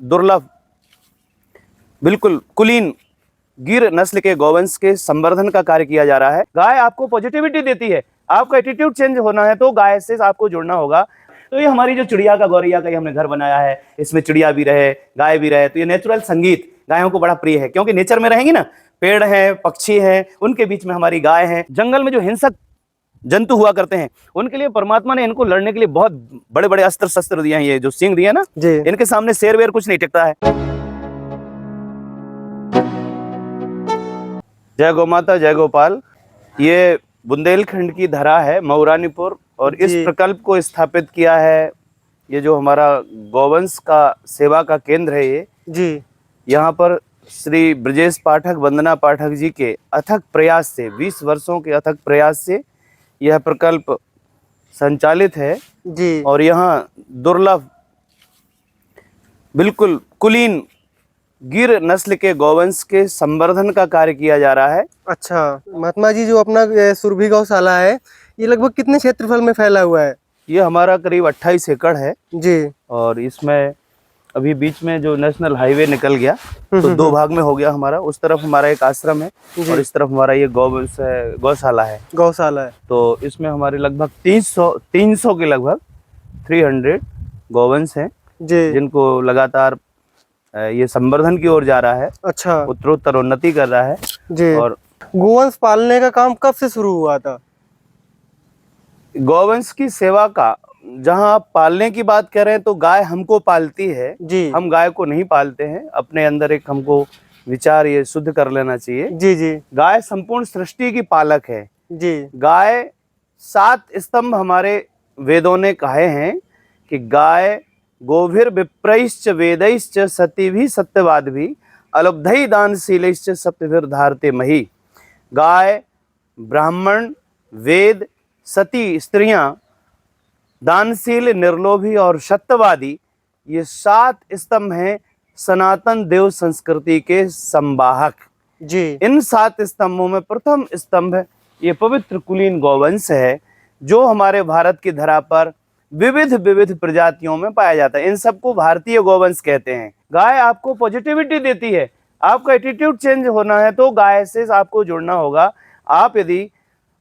दुर्लभ बिल्कुल कुलीन गिर नस्ल के गौवंश के संवर्धन का कार्य किया जा रहा है। गाय आपको पॉजिटिविटी देती है, आपका एटीट्यूड चेंज होना है तो गाय से आपको जुड़ना होगा। तो ये हमारी जो चिड़िया का गौरैया का हमने घर बनाया है, इसमें चिड़िया भी रहे, गाय भी रहे, तो ये नेचुरल संगीत गायों को बड़ा प्रिय है, क्योंकि नेचर में रहेंगी ना, पेड़ हैं, पक्षी हैं, उनके बीच में हमारी गाय है। जंगल में जो हिंसक जंतु हुआ करते हैं, उनके लिए परमात्मा ने इनको लड़ने के लिए बहुत बड़े बड़े अस्त्र शस्त्र दिए हैं। ये जो सींग दिए ना, इनके सामने शेर वेर कुछ नहीं टिकता है। जय गौ माता, जय गोपाल। ये बुंदेलखंड की धरा है मऊरानीपुर, और इस प्रकल्प को स्थापित किया है ये जो हमारा गौवंश का सेवा का केंद्र है ये जी। यहाँ पर श्री ब्रजेश पाठक, वंदना पाठक जी के अथक प्रयास से, 20 वर्षों के अथक प्रयास से यह प्रकल्प संचालित है जी। और यहाँ दुर्लभ बिल्कुल कुलीन गिर नस्ल के गौवंश के संवर्धन का कार्य किया जा रहा है। अच्छा महात्मा जी, जो अपना सुरभि गौशाला है ये लगभग कितने क्षेत्रफल में फैला हुआ है? ये हमारा करीब 28 एकड़ है जी। और इसमें अभी बीच में जो नेशनल हाईवे निकल गया तो 2 भाग में हो गया हमारा। उस तरफ हमारा एक आश्रम है और इस तरफ हमारा ये गौशाला है। तो इसमें हमारे लगभग 300 के लगभग 300 गौवंश हैं जिनको लगातार ये संवर्धन की ओर जा रहा है। अच्छा, उत्तरोत्तर उन्नति कर रहा है जी। और गौवंश पालने का काम कब से शुरू हुआ था? गौवंश की सेवा का जहां आप पालने की बात कर रहे हैं तो गाय हमको पालती है जी। हम गाय को नहीं पालते हैं। अपने अंदर एक हमको विचार ये शुद्ध कर लेना चाहिए जी जी। गाय संपूर्ण सृष्टि की पालक है जी। गाय 7 स्तंभ हमारे वेदों ने कहे हैं कि गाय गोभिर विप्रैश्च वेदैश्च सतीभि सत्यवादभि अलब्धि दानशीलैश्च सप्तभिर धारते मही। गाय, ब्राह्मण, वेद, सती स्त्रियां, दानशील, निर्लोभी और सत्यवादी, ये 7 स्तंभ हैं सनातन देव संस्कृति के संवाहक जी। इन 7 स्तंभों में प्रथम स्तंभ ये पवित्र कुलीन गौवंश है जो हमारे भारत की धरा पर विविध प्रजातियों में पाया जाता है। इन सबको भारतीय गौवंश कहते हैं। गाय आपको पॉजिटिविटी देती है, आपका एटीट्यूड चेंज होना है तो गाय से आपको जुड़ना होगा। आप यदि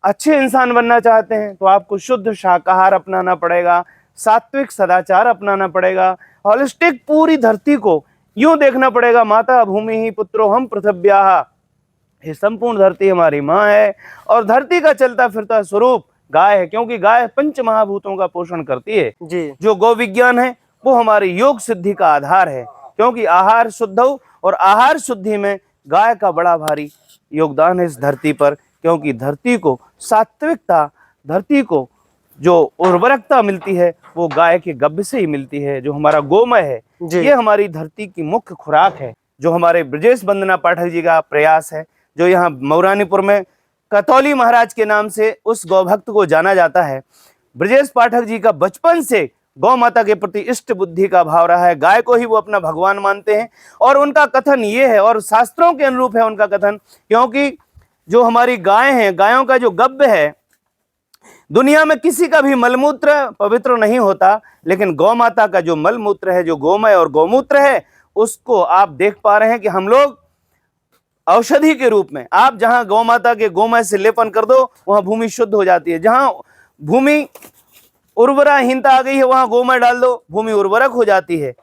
अच्छे इंसान बनना चाहते हैं तो आपको शुद्ध शाकाहार अपनाना पड़ेगा, सात्विक सदाचार अपनाना पड़ेगा, होलिस्टिक पूरी धरती को यूं देखना पड़ेगा, माता भूमि ही पुत्रो हम पृथिव्याः, ये संपूर्ण धरती हमारी माँ है और धरती का चलता फिरता स्वरूप गाय है, क्योंकि गाय 5 महाभूतों का पोषण करती है जी। जो गौ विज्ञान है वो हमारे योग सिद्धि का आधार है, क्योंकि आहार शुद्ध और आहार शुद्धि में गाय का बड़ा भारी योगदान है इस धरती पर। क्योंकि धरती को सात्विकता, धरती को जो उर्वरकता मिलती है वो गाय के गब्ब से ही मिलती है, जो हमारा गोमय है ये हमारी धरती की मुख्य खुराक है। जो हमारे ब्रजेश वंदना पाठक जी का प्रयास है, जो यहाँ मऊरानीपुर में कतौली महाराज के नाम से उस गौभक्त को जाना जाता है। ब्रजेश पाठक जी का बचपन से गौ माता के प्रति इष्ट बुद्धि का भाव रहा है, गाय को ही वो अपना भगवान मानते हैं। और उनका कथन ये है, और शास्त्रों के अनुरूप है उनका कथन, क्योंकि जो हमारी गाय हैं, गायों का जो गब्ब है, दुनिया में किसी का भी मलमूत्र पवित्र नहीं होता, लेकिन गौ माता का जो मलमूत्र है, जो गोमय और गौमूत्र है, उसको आप देख पा रहे हैं कि हम लोग औषधि के रूप में, आप जहां गौ माता के गोमय से लेपन कर दो वहां भूमि शुद्ध हो जाती है। जहां भूमि उर्वराहीनता आ गई है वहां गोमय डाल दो, भूमि उर्वरक हो जाती है।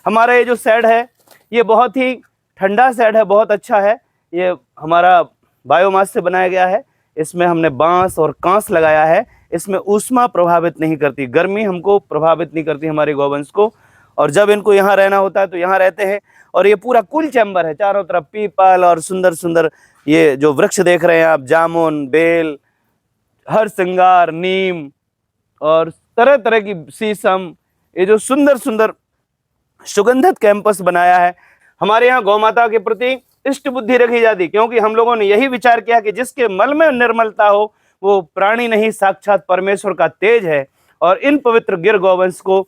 हमारा ये जो शेड है ये बहुत ही ठंडा शेड है, बहुत अच्छा है। ये हमारा बायोमास से बनाया गया है। इसमें हमने बांस और कांस लगाया है। इसमें ऊष्मा प्रभावित नहीं करती, गर्मी हमको प्रभावित नहीं करती हमारे गौवंश को। और जब इनको यहाँ रहना होता है तो यहाँ रहते हैं। और ये पूरा कुल चैम्बर है, चारों तरफ पीपल और सुंदर सुंदर ये जो वृक्ष देख रहे हैं आप, जामुन, बेल, हर श्रृंगार, नीम और तरह तरह की शीशम, ये जो सुंदर सुंदर सुगंधित कैंपस बनाया है। हमारे यहाँ गौ माता के प्रति इष्ट बुद्धि रखी जाती, क्योंकि हम लोगों ने यही विचार किया कि जिसके मल में निर्मलता हो वो प्राणी नहीं, साक्षात परमेश्वर का तेज है। और इन पवित्र गिर गौवंश को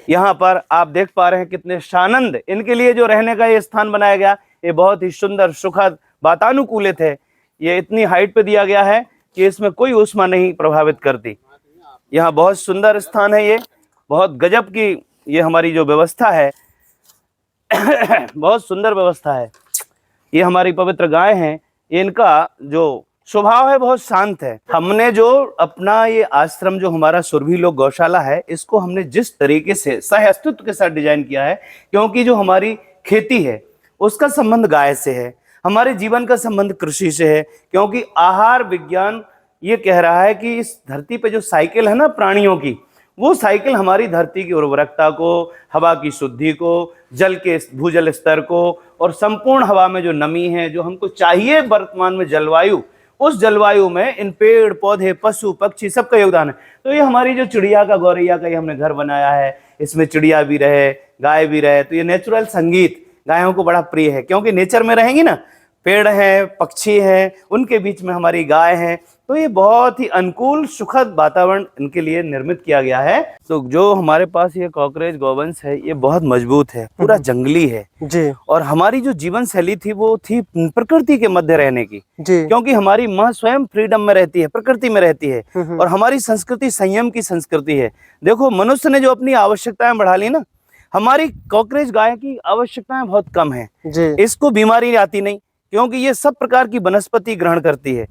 यहाँ पर आप देख पा रहे हैं कितने शानंद इनके लिए जो रहने का ये स्थान बनाया गया, ये बहुत ही सुंदर, सुखद, वातानुकूलित है। ये इतनी हाइट पे दिया गया है कि इसमें कोई ऊष्मा नहीं प्रभावित करती। यहाँ बहुत सुंदर स्थान है, ये बहुत गजब की ये हमारी जो व्यवस्था है। बहुत सुंदर व्यवस्था है। ये हमारी पवित्र गाय हैं, इनका जो स्वभाव है बहुत शांत है। हमने जो अपना ये आश्रम, जो हमारा सुरभि लोक गौशाला है, इसको हमने जिस तरीके से सह अस्तित्व के साथ डिजाइन किया है, क्योंकि जो हमारी खेती है उसका संबंध गाय से है, हमारे जीवन का संबंध कृषि से है, क्योंकि आहार विज्ञान ये कह रहा है कि इस धरती पे जो साइकिल है ना प्राणियों की, वो साइकिल हमारी धरती की उर्वरकता को, हवा की शुद्धि को, जल के भूजल स्तर को और संपूर्ण हवा में जो नमी है, जो हमको चाहिए वर्तमान में जलवायु, उस जलवायु में इन पेड़ पौधे पशु पक्षी सबका योगदान है। तो ये हमारी जो चिड़िया का, गौरैया का ये हमने घर बनाया है, इसमें चिड़िया भी रहे, गाय भी रहे। तो ये नेचुरल संगीत गायों को बड़ा प्रिय है, क्योंकि नेचर में रहेंगी ना, पेड़ हैं, पक्षी हैं, उनके बीच में हमारी गाय है, तो ये बहुत ही अनुकूल सुखद वातावरण इनके लिए निर्मित किया गया है। तो जो हमारे पास ये कॉकरेज गौवंश है, ये बहुत मजबूत है, पूरा जंगली है जी। और हमारी जो जीवन शैली थी वो थी प्रकृति के मध्य रहने की जी। क्योंकि हमारी माँ स्वयं फ्रीडम में रहती है, प्रकृति में रहती है और हमारी संस्कृति संयम की संस्कृति है। देखो, मनुष्य ने जो अपनी आवश्यकताएं बढ़ा ली ना, हमारी कॉकरेज गाय की आवश्यकताएं बहुत कम है। इसको बीमारी आती नहीं, क्योंकि ये सब प्रकार की वनस्पति ग्रहण करती है।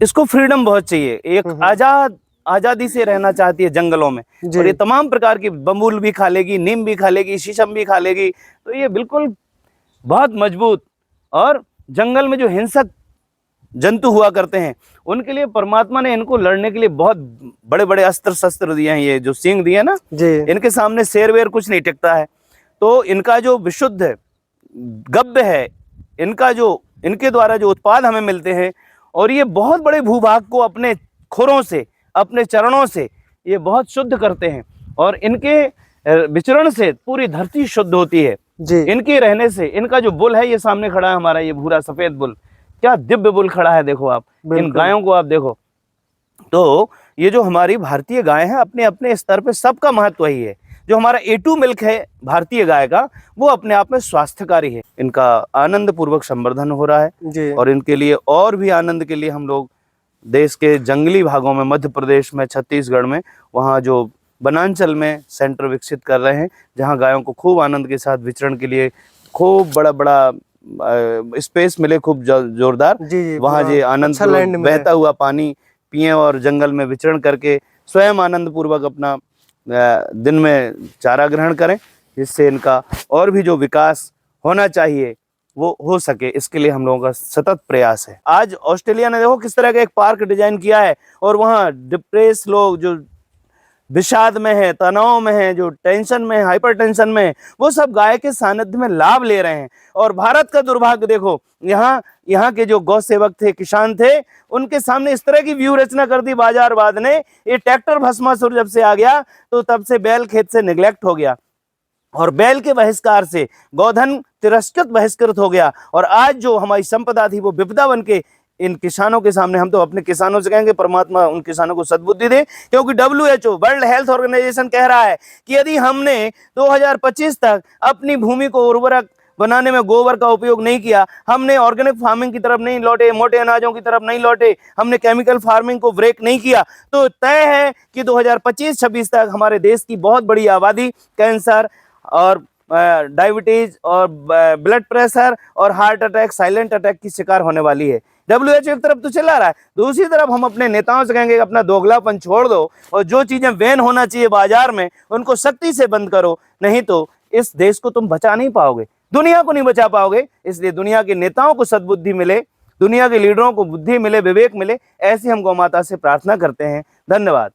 इसको फ्रीडम बहुत चाहिए, एक आजादी से रहना चाहती है जंगलों में, और ये तमाम प्रकार की बबूल भी खा लेगी, नीम भी खा लेगी, शीशम भी खा लेगी। तो ये बिल्कुल बहुत मजबूत, और जंगल में जो हिंसक जंतु हुआ करते हैं उनके लिए परमात्मा ने इनको लड़ने के लिए बहुत बड़े बड़े अस्त्र शस्त्र दिए हैं। ये जो सींग दिए ना, इनके सामने शेर वेर कुछ नहीं टिकता है। तो इनका जो विशुद्ध गब्य है, इनका जो इनके द्वारा जो उत्पाद हमें मिलते हैं, और ये बहुत बड़े भूभाग को अपने खुरों से, अपने चरणों से ये बहुत शुद्ध करते हैं, और इनके विचरण से पूरी धरती शुद्ध होती है जी। इनके रहने से, इनका जो बुल है, ये सामने खड़ा है हमारा, ये भूरा सफेद बुल, क्या दिव्य बुल खड़ा है, देखो आप इन गायों को आप देखो। तो ये जो हमारी भारतीय गाय है, अपने अपने स्तर पे सबका महत्व ही है। जो हमारा A2 मिल्क है भारतीय गाय का, वो अपने आप में स्वास्थ्यकारी है। इनका आनंद पूर्वक संवर्धन हो रहा है जी। और इनके लिए और भी आनंद के लिए हम लोग देश के जंगली भागों में, मध्य प्रदेश में, छत्तीसगढ़ में, वहाँ जो वनांचल में सेंटर विकसित कर रहे हैं, जहाँ गायों को खूब आनंद के साथ विचरण के लिए खूब बड़ा बड़ा स्पेस मिले, खूब जोरदार, वहाँ जो आनंद बहता हुआ पानी पिए और जंगल में विचरण करके स्वयं आनंद पूर्वक अपना दिन में चारा ग्रहण करें, जिससे इनका और भी जो विकास होना चाहिए वो हो सके। इसके लिए हम लोगों का सतत प्रयास है। आज ऑस्ट्रेलिया ने देखो किस तरह का एक पार्क डिजाइन किया है, और वहाँ डिप्रेस लोग जो विषाद में है, तनाव में है, जो टेंशन में है, हाइपर टेंशन में है, वो सब गाय के सानिध्य में लाभ ले रहे हैं। और भारत का दुर्भाग्य देखो, यहाँ के जो गौ सेवक थे, किसान थे, उनके सामने इस तरह की व्यू रचना कर दी बाजारवाद ने। ये ट्रैक्टर भस्मासुर जब से आ गया, तो तब से बैल खेत से निगलेक्ट हो गया, और बैल के बहिष्कार से गौधन बहिष्कृत हो गया, और आज जो हमारी संपदा थी वो विपदा बन के इन किसानों के सामने। हम तो अपने किसानों से कहेंगे परमात्मा उन किसानों को सद्बुद्धि दे, क्योंकि WHO वर्ल्ड हेल्थ ऑर्गेनाइजेशन कह रहा है कि यदि हमने 2025 तक अपनी भूमि को उर्वरक बनाने में गोबर का उपयोग नहीं किया, हमने ऑर्गेनिक फार्मिंग की तरफ नहीं लौटे, मोटे अनाजों की तरफ नहीं लौटे, हमने केमिकल फार्मिंग को ब्रेक नहीं किया, तो तय है कि 2025-26 तक हमारे देश की बहुत बड़ी आबादी कैंसर और डायबिटीज और ब्लड प्रेशर और हार्ट अटैक, साइलेंट अटैक की शिकार होने वाली है। WHO एक तरफ तो चला रहा है, दूसरी तरफ हम अपने नेताओं से कहेंगे अपना दोगलापन छोड़ दो, और जो चीजें बैन होना चाहिए बाजार में उनको सख्ती से बंद करो, नहीं तो इस देश को तुम बचा नहीं पाओगे, दुनिया को नहीं बचा पाओगे। इसलिए दुनिया के नेताओं को सद्बुद्धि मिले, दुनिया के लीडरों को बुद्धि मिले, विवेक मिले, ऐसी हम गौ माता से प्रार्थना करते हैं। धन्यवाद।